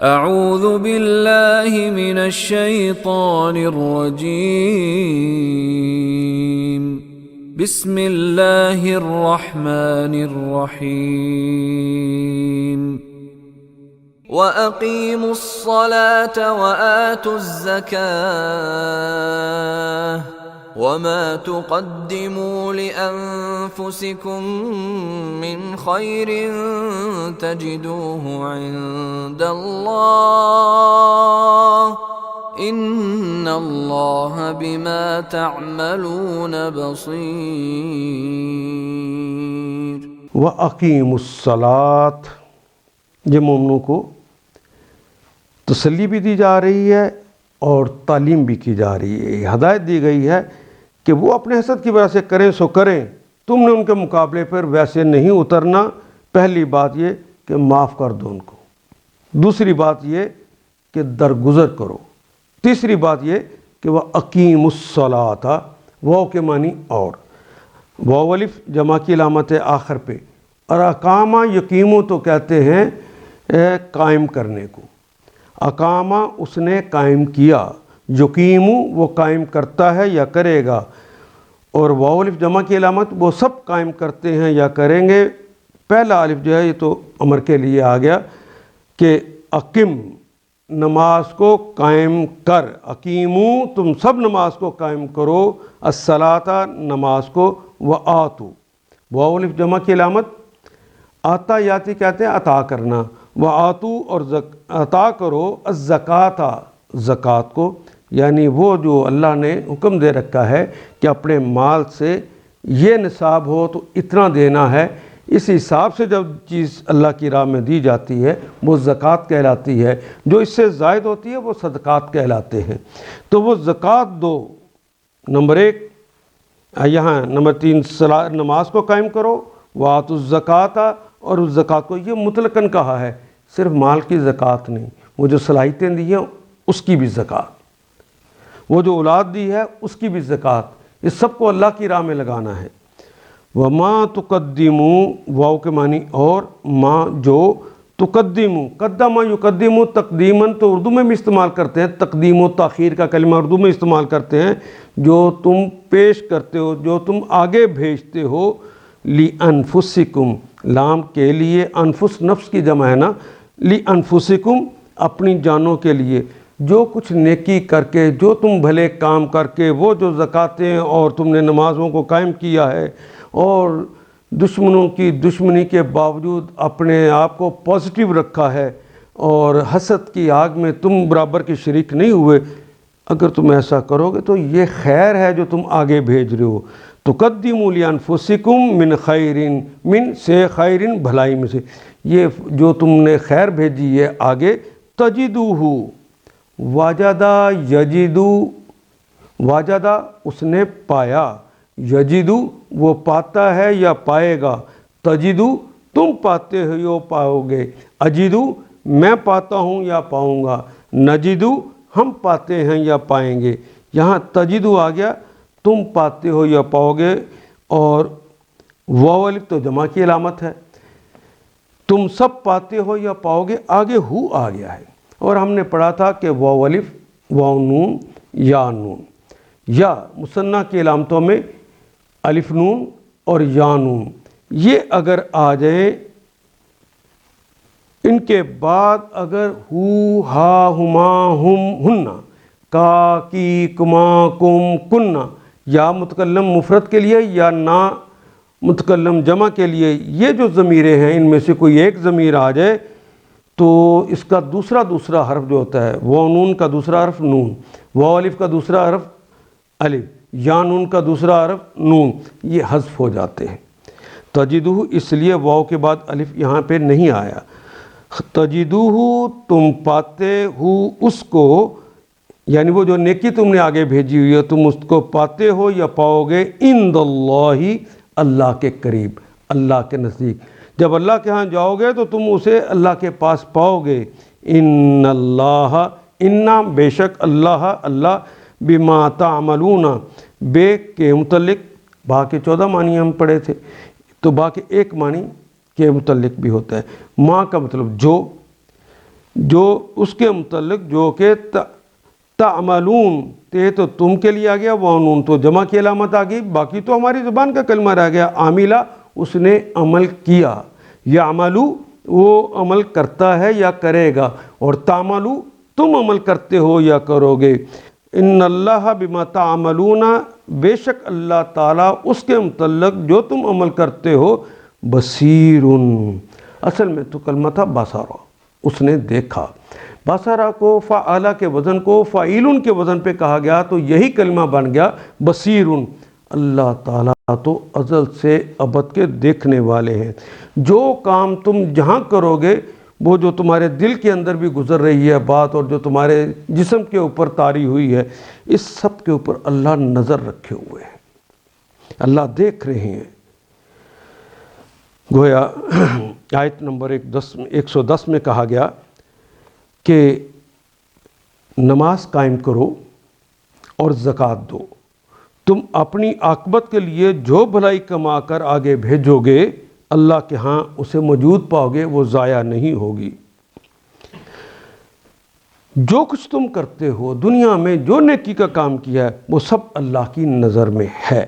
اعوذ باللہ من الشیطان الرجیم بسم اللہ الرحمن الرحیم وَأَقِيمُوا الصَّلَاةَ وَآتُوا الزَّكَاةَ وَمَا تُقَدِّمُوا لِأَنفُسِكُم مِّنْ خَيْرٍ تَجِدُوهُ عِندَ اللَّهِ إِنَّ اللَّهَ بِمَا تَعْمَلُونَ بَصِيرٌ۔ وَأَقِيمُوا الصَّلَاةَ، یہ مومنوں کو تسلی بھی دی جا رہی ہے اور تعلیم بھی کی جا رہی ہے، ہدایت دی گئی ہے کہ وہ اپنے حسد کی وجہ سے کریں سو کریں، تم نے ان کے مقابلے پر ویسے نہیں اترنا۔ پہلی بات یہ کہ معاف کر دو ان کو، دوسری بات یہ کہ درگزر کرو، تیسری بات یہ کہ وہ اقیم الصلاۃ، واو کے معنی اور، واو الف جمع کی علامت ہے آخر پہ، اور اقامہ یقیمو تو کہتے ہیں قائم کرنے کو، اقامہ اس نے قائم کیا، یقیمو وہ قائم کرتا ہے یا کرے گا، اور واو الف جمع کی علامت وہ سب قائم کرتے ہیں یا کریں گے۔ پہلا الف جو ہے یہ تو امر کے لیے آ گیا کہ اقم نماز کو قائم کر، اقیمو تم سب نماز کو قائم کرو، الصلاۃ نماز کو، وآتو واو الف جمع کی علامت آتا یاتی کہتے ہیں عطا کرنا، وآتو اور عطا کرو الزکاۃ زکوٰۃ کو، یعنی وہ جو اللہ نے حکم دے رکھا ہے کہ اپنے مال سے یہ نصاب ہو تو اتنا دینا ہے، اس حساب سے جب چیز اللہ کی راہ میں دی جاتی ہے وہ زکوٰۃ کہلاتی ہے، جو اس سے زائد ہوتی ہے وہ صدقات کہلاتے ہیں۔ تو وہ زکوٰۃ دو، نمبر ایک یہاں، نمبر تین نماز کو قائم کرو، وآتوا الزکاۃ اور اس زکوٰۃ کو یہ مطلقاً کہا ہے، صرف مال کی زکوٰۃ نہیں، وہ جو صلاحیتیں دی ہیں اس کی بھی زکوٰۃ، وہ جو اولاد دی ہے اس کی بھی زکوٰۃ، اس سب کو اللہ کی راہ میں لگانا ہے۔ وما تقدموا واو کے معنی اور، ما جو، تقدموا قدم یقدموا تقدیماً تو اردو میں بھی استعمال کرتے ہیں، تقدیم و تاخیر کا کلمہ اردو میں استعمال کرتے ہیں، جو تم پیش کرتے ہو، جو تم آگے بھیجتے ہو، لِأَنفُسِكُمْ لام کے لیے، انفس نفس کی جمع ہے نا، لِأَنفُسِكُمْ اپنی جانوں کے لیے، جو کچھ نیکی کر کے، جو تم بھلے کام کر کے، وہ جو زکاتیں اور تم نے نمازوں کو قائم کیا ہے اور دشمنوں کی دشمنی کے باوجود اپنے آپ کو پازیٹیو رکھا ہے اور حسد کی آگ میں تم برابر کے شریک نہیں ہوئے، اگر تم ایسا کرو گے تو یہ خیر ہے جو تم آگے بھیج رہے ہو۔ تقدموا لانفسکم من خیر، من سے خیر بھلائی میں سے، یہ جو تم نے خیر بھیجی ہے آگے، تجدوہ واجدہ یجدو، واجدہ اس نے پایا، یجدو وہ پاتا ہے یا پائے گا، تجدو تم پاتے ہو یا پاؤ گے، اجدو میں پاتا ہوں یا پاؤں گا، نجدو ہم پاتے ہیں یا پائیں گے۔ یہاں تجدو آ گیا، تم پاتے ہو یا پاؤ گے، اور واو الف تو جمع کی علامت ہے، تم سب پاتے ہو یا پاؤ گے، آگے ہو آ گیا ہے، اور ہم نے پڑھا تھا کہ واو الف، واو نون، یا نون، یا مثنیٰ کی علامتوں میں الف نون اور یا نون، یہ اگر آ جائیں، ان کے بعد اگر ہو، ہا، ہما، ہم، ہننا، کا، کی، کما، کم، کننا، یا متکلم مفرد کے لیے یا نا متکلم جمع کے لیے، یہ جو ضمیریں ہیں ان میں سے کوئی ایک ضمیر آ جائے تو اس کا دوسرا حرف جو ہوتا ہے، واو نون کا دوسرا حرف نون، واو الف کا دوسرا حرف الف، یا نون کا دوسرا حرف نون، یہ حذف ہو جاتے ہیں۔ تجدوہ اس لیے واو کے بعد الف یہاں پہ نہیں آیا، تجدوہ تم پاتے ہو اس کو، یعنی وہ جو نیکی تم نے آگے بھیجی ہوئی ہے تم اس کو پاتے ہو یا پاؤ گے، عند اللہ اللہ کے قریب، اللہ کے نزدیک، جب اللہ کے ہاں جاؤ گے تو تم اسے اللہ کے پاس پاؤ گے۔ ان اللہ، انا بے شک اللہ، اللہ بما تعملون، بے کے متعلق با کے 14 معنی ہم پڑھے تھے، تو با کے ایک معنی کے متعلق بھی ہوتا ہے، ما کا مطلب جو، جو اس کے متعلق جو کہ تعملون، تے تو تم کے لیے آ گیا، وانون تو جمع کی علامت آ گئی، باقی تو ہماری زبان کا کلمہ رہ گیا، عاملہ اس نے عمل کیا، یعملو وہ عمل کرتا ہے یا کرے گا، اور تعملو تم عمل کرتے ہو یا کرو گے۔ ان اللہ بما تعملون، بے شک اللہ تعالیٰ اس کے متعلق جو تم عمل کرتے ہو بصیر، اصل میں تو کلمہ تھا بصرا، اس نے دیکھا۔ بصرا کو فعلہ کے وزن کو فعیل کے وزن پہ کہا گیا تو یہی کلمہ بن گیا بصیر۔ اللہ تعالیٰ تو ازل سے ابد کے دیکھنے والے ہیں، جو کام تم جہاں کرو گے، وہ جو تمہارے دل کے اندر بھی گزر رہی ہے بات اور جو تمہارے جسم کے اوپر طاری ہوئی ہے، اس سب کے اوپر اللہ نظر رکھے ہوئے ہیں، اللہ دیکھ رہے ہیں۔ گویا آیت نمبر 110 میں کہا گیا کہ نماز قائم کرو اور زکوٰۃ دو، تم اپنی عاقبت کے لیے جو بھلائی کما کر آگے بھیجو گے اللہ کے ہاں اسے موجود پاؤ گے، وہ ضائع نہیں ہوگی۔ جو کچھ تم کرتے ہو دنیا میں، جو نیکی کا کام کیا ہے، وہ سب اللہ کی نظر میں ہے۔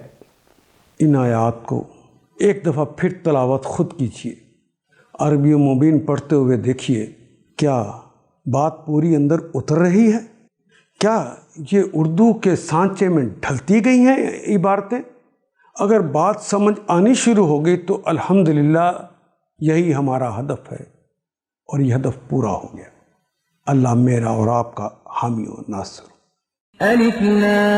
ان آیات کو ایک دفعہ پھر تلاوت خود کیجیے، عربی و مبین پڑھتے ہوئے دیکھیے، کیا بات پوری اندر اتر رہی ہے؟ کیا یہ اردو کے سانچے میں ڈھلتی گئی ہیں عبارتیں؟ اگر بات سمجھ آنی شروع ہو گئی تو الحمدللہ یہی ہمارا ہدف ہے، اور یہ ہدف پورا ہو گیا۔ اللہ میرا اور آپ کا حامی و ناصر۔ الف لام